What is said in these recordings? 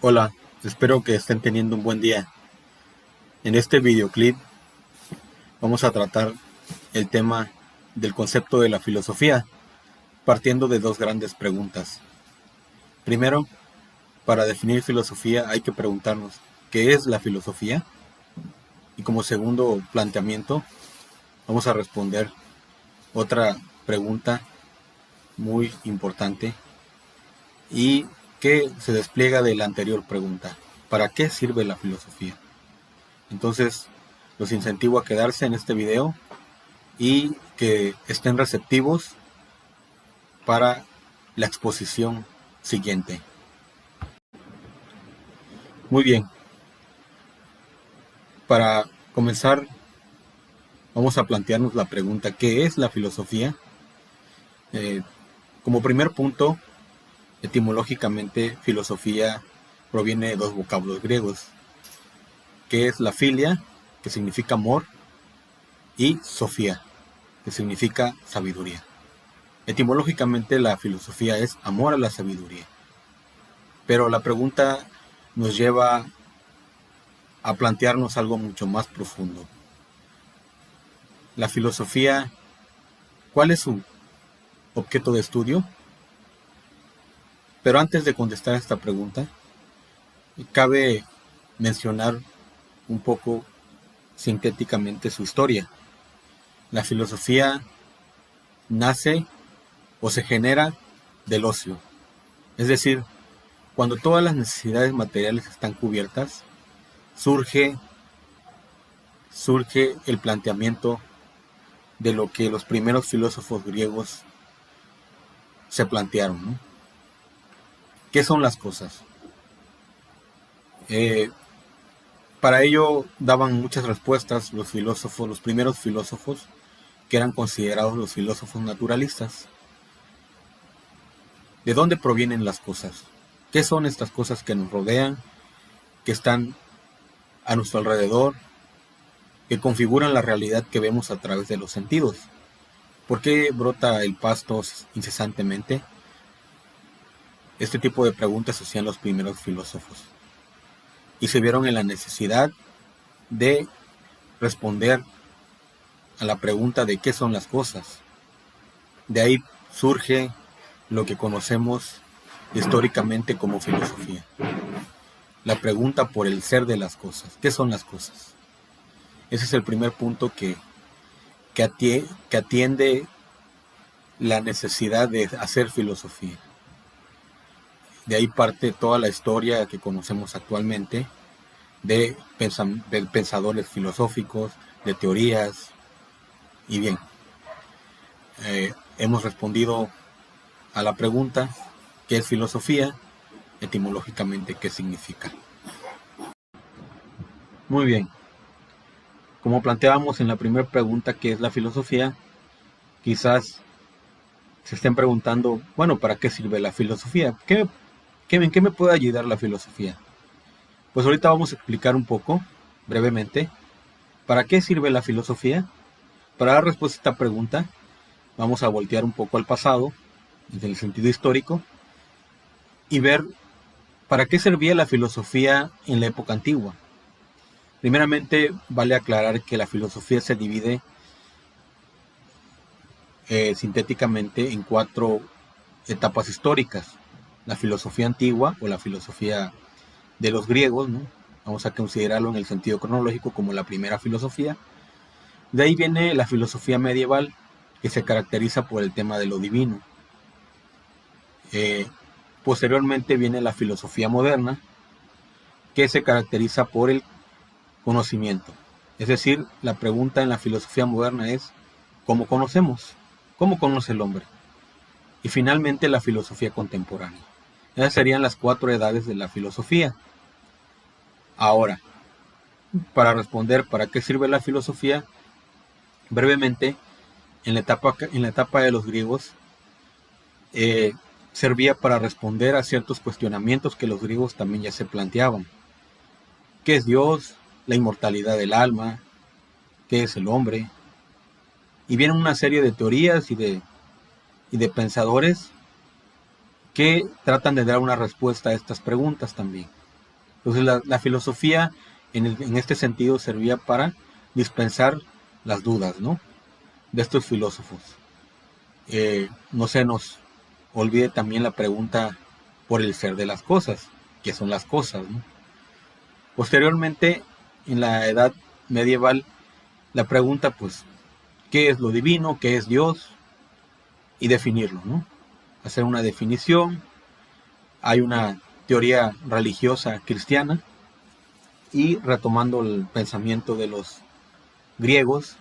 Hola, espero que estén teniendo un buen día. En este videoclip vamos a tratar el tema del concepto de la filosofía, partiendo de dos grandes preguntas. Primero, para definir filosofía hay que preguntarnos, ¿qué es la filosofía? Y como segundo planteamiento, vamos a responder otra pregunta muy importante y que se despliega de la anterior pregunta. ¿Para qué sirve la filosofía? Entonces, los incentivo a quedarse en este video y que estén receptivos para la exposición siguiente. Muy bien, para comenzar vamos a plantearnos la pregunta, ¿qué es la filosofía? Eh, Como primer punto, etimológicamente, filosofía proviene de dos vocablos griegos, que es la filia, que significa amor, y sofía, que significa sabiduría. Etimológicamente la filosofía es amor a la sabiduría. Pero la pregunta nos lleva a plantearnos algo mucho más profundo. La filosofía, ¿cuál es su objeto de estudio? Pero antes de contestar esta pregunta, cabe mencionar un poco sintéticamente su historia. La filosofía nace o se genera del ocio. Es decir, cuando todas las necesidades materiales están cubiertas, surge el planteamiento de lo que los primeros filósofos griegos se plantearon, ¿no? ¿Qué son las cosas? Para ello daban muchas respuestas los filósofos, los primeros filósofos, que eran considerados los filósofos naturalistas. ¿De dónde provienen las cosas? ¿Qué son estas cosas que nos rodean, que están a nuestro alrededor, que configuran la realidad que vemos a través de los sentidos? ¿Por qué brota el pasto incesantemente? Este tipo de preguntas hacían los primeros filósofos y se vieron en la necesidad de responder a la pregunta de qué son las cosas. De ahí surge lo que conocemos históricamente como filosofía. La pregunta por el ser de las cosas. ¿Qué son las cosas? Ese es el primer punto que atiende la necesidad de hacer filosofía. De ahí parte toda la historia que conocemos actualmente de pensadores filosóficos, de teorías. Y bien, hemos respondido a la pregunta, ¿qué es filosofía? Etimológicamente, ¿qué significa? Muy bien, como planteábamos en la primera pregunta, ¿qué es la filosofía? Quizás se estén preguntando, bueno, ¿para qué sirve la filosofía? ¿En qué me puede ayudar la filosofía? Pues ahorita vamos a explicar un poco, brevemente, ¿para qué sirve la filosofía? Para dar respuesta a esta pregunta, vamos a voltear un poco al pasado, desde el sentido histórico, y ver para qué servía la filosofía en la época antigua. Primeramente, vale aclarar que la filosofía se divide sintéticamente en 4 etapas históricas. La filosofía antigua o la filosofía de los griegos, ¿no? Vamos a considerarlo en el sentido cronológico como la primera filosofía. De ahí viene la filosofía medieval, que se caracteriza por el tema de lo divino. Posteriormente viene la filosofía moderna, que se caracteriza por el conocimiento. Es decir, la pregunta en la filosofía moderna es, ¿cómo conocemos? ¿Cómo conoce el hombre? Y finalmente la filosofía contemporánea. Esas serían las 4 edades de la filosofía. Ahora, para responder para qué sirve la filosofía, brevemente, en la etapa de los griegos, servía para responder a ciertos cuestionamientos que los griegos también ya se planteaban. ¿Qué es Dios? La inmortalidad del alma, ¿qué es el hombre? Y vienen una serie de teorías y de pensadores que tratan de dar una respuesta a estas preguntas también. Entonces la filosofía en este sentido servía para dispensar las dudas, ¿no?, de estos filósofos. No se nos olvide también la pregunta por el ser de las cosas, ¿qué son las cosas?, ¿no? Posteriormente, en la edad medieval, la pregunta, pues, ¿qué es lo divino? ¿Qué es Dios? Y definirlo, ¿no? Hacer una definición. Hay una teoría religiosa cristiana, y retomando el pensamiento de los griegos,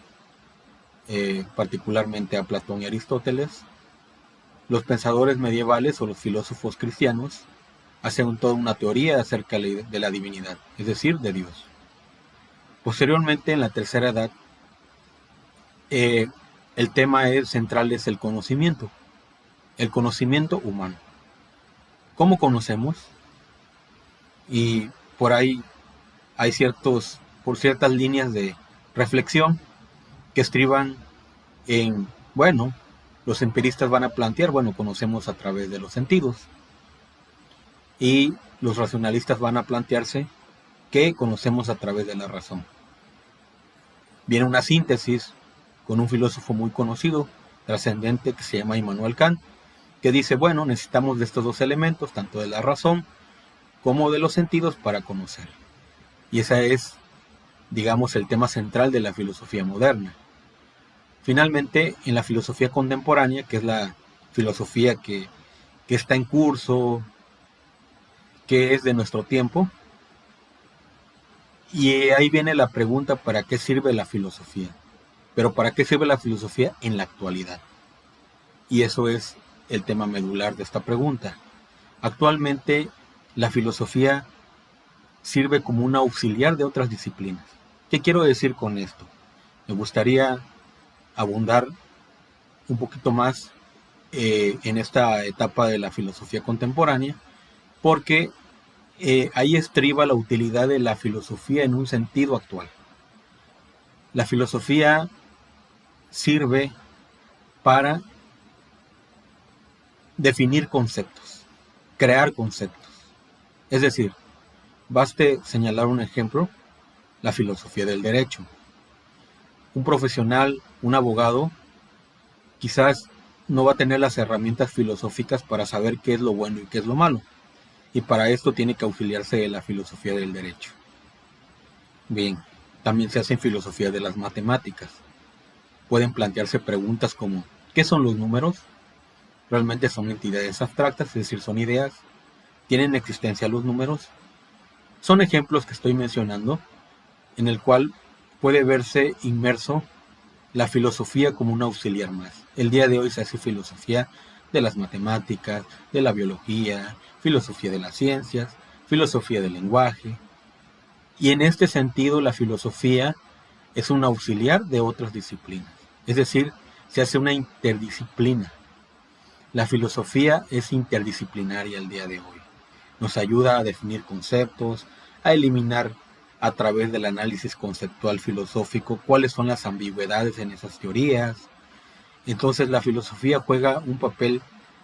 particularmente a Platón y Aristóteles, los pensadores medievales o los filósofos cristianos hacen toda una teoría acerca de la divinidad, es decir, de Dios. Posteriormente, en la tercera edad, el tema central es el conocimiento humano. ¿Cómo conocemos? Y por ahí hay ciertas líneas de reflexión que estriban en, bueno, los empiristas van a plantear, bueno, conocemos a través de los sentidos. Y los racionalistas van a plantearse que conocemos a través de la razón. Viene una síntesis con un filósofo muy conocido, trascendente, que se llama Immanuel Kant, que dice, bueno, necesitamos de estos dos elementos, tanto de la razón como de los sentidos, para conocer. Y ese es, digamos, el tema central de la filosofía moderna. Finalmente, en la filosofía contemporánea, que es la filosofía que está en curso, que es de nuestro tiempo, y ahí viene la pregunta, ¿para qué sirve la filosofía? Pero ¿para qué sirve la filosofía en la actualidad? Y eso es el tema medular de esta pregunta. Actualmente, la filosofía sirve como un auxiliar de otras disciplinas. ¿Qué quiero decir con esto? Me gustaría abundar un poquito más en esta etapa de la filosofía contemporánea, porque ahí estriba la utilidad de la filosofía en un sentido actual. La filosofía sirve para definir conceptos, crear conceptos. Es decir, baste señalar un ejemplo, la filosofía del derecho. Un profesional, un abogado, quizás no va a tener las herramientas filosóficas para saber qué es lo bueno y qué es lo malo. Y para esto tiene que auxiliarse de la filosofía del derecho. Bien, también se hace en filosofía de las matemáticas. Pueden plantearse preguntas como, ¿qué son los números? ¿Realmente son entidades abstractas, es decir, son ideas? ¿Tienen existencia los números? Son ejemplos que estoy mencionando, en el cual puede verse inmerso la filosofía como un auxiliar más. El día de hoy se hace filosofía de las matemáticas, de la biología, filosofía de las ciencias, filosofía del lenguaje. Y en este sentido, la filosofía es un auxiliar de otras disciplinas. Es decir, se hace una interdisciplina. La filosofía es interdisciplinaria el día de hoy. Nos ayuda a definir conceptos, a eliminar a través del análisis conceptual filosófico cuáles son las ambigüedades en esas teorías. Entonces la filosofía juega un papel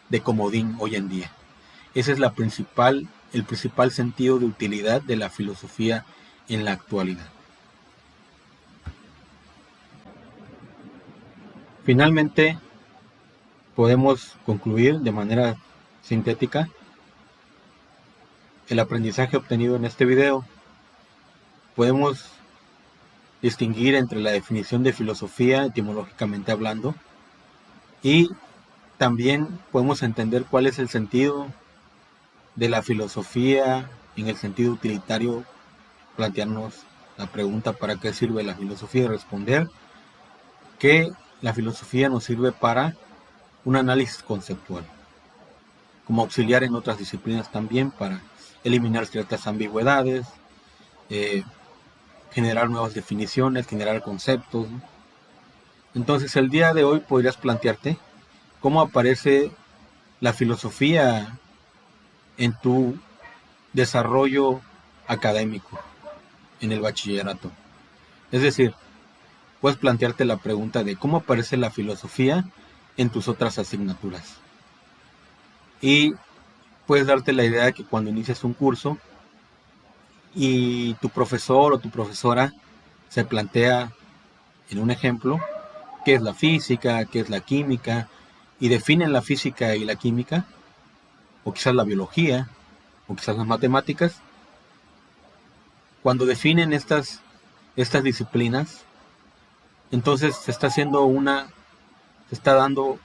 de comodín hoy en día. Ese es el principal sentido de utilidad de la filosofía en la actualidad. Finalmente, podemos concluir de manera sintética el aprendizaje obtenido en este video. Podemos distinguir entre la definición de filosofía, etimológicamente hablando, y también podemos entender cuál es el sentido de la filosofía en el sentido utilitario, plantearnos la pregunta ¿para qué sirve la filosofía? Y responder que la filosofía nos sirve para un análisis conceptual, como auxiliar en otras disciplinas también, para eliminar ciertas ambigüedades, generar nuevas definiciones, generar conceptos. Entonces el día de hoy podrías plantearte cómo aparece la filosofía en tu desarrollo académico, en el bachillerato. Es decir, puedes plantearte la pregunta de cómo aparece la filosofía en tus otras asignaturas. Y puedes darte la idea de que cuando inicias un curso, y tu profesor o tu profesora se plantea en un ejemplo qué es la física, qué es la química, y definen la física y la química, o quizás la biología, o quizás las matemáticas. Cuando definen estas disciplinas, entonces se está dando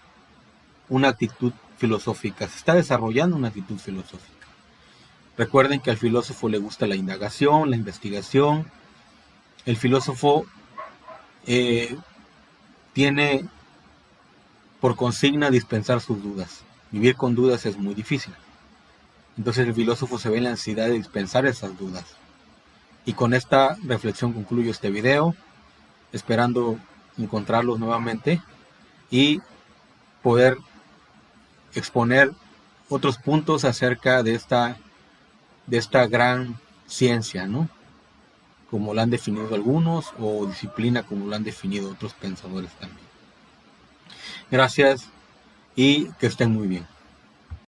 una actitud filosófica, se está desarrollando una actitud filosófica. Recuerden que al filósofo le gusta la indagación, la investigación. El filósofo tiene por consigna dispensar sus dudas. Vivir con dudas es muy difícil. Entonces el filósofo se ve en la necesidad de dispensar esas dudas. Y con esta reflexión concluyo este video, esperando encontrarlos nuevamente y poder exponer otros puntos acerca de esta gran ciencia, ¿no? Como la han definido algunos, o disciplina como la han definido otros pensadores también. Gracias y que estén muy bien.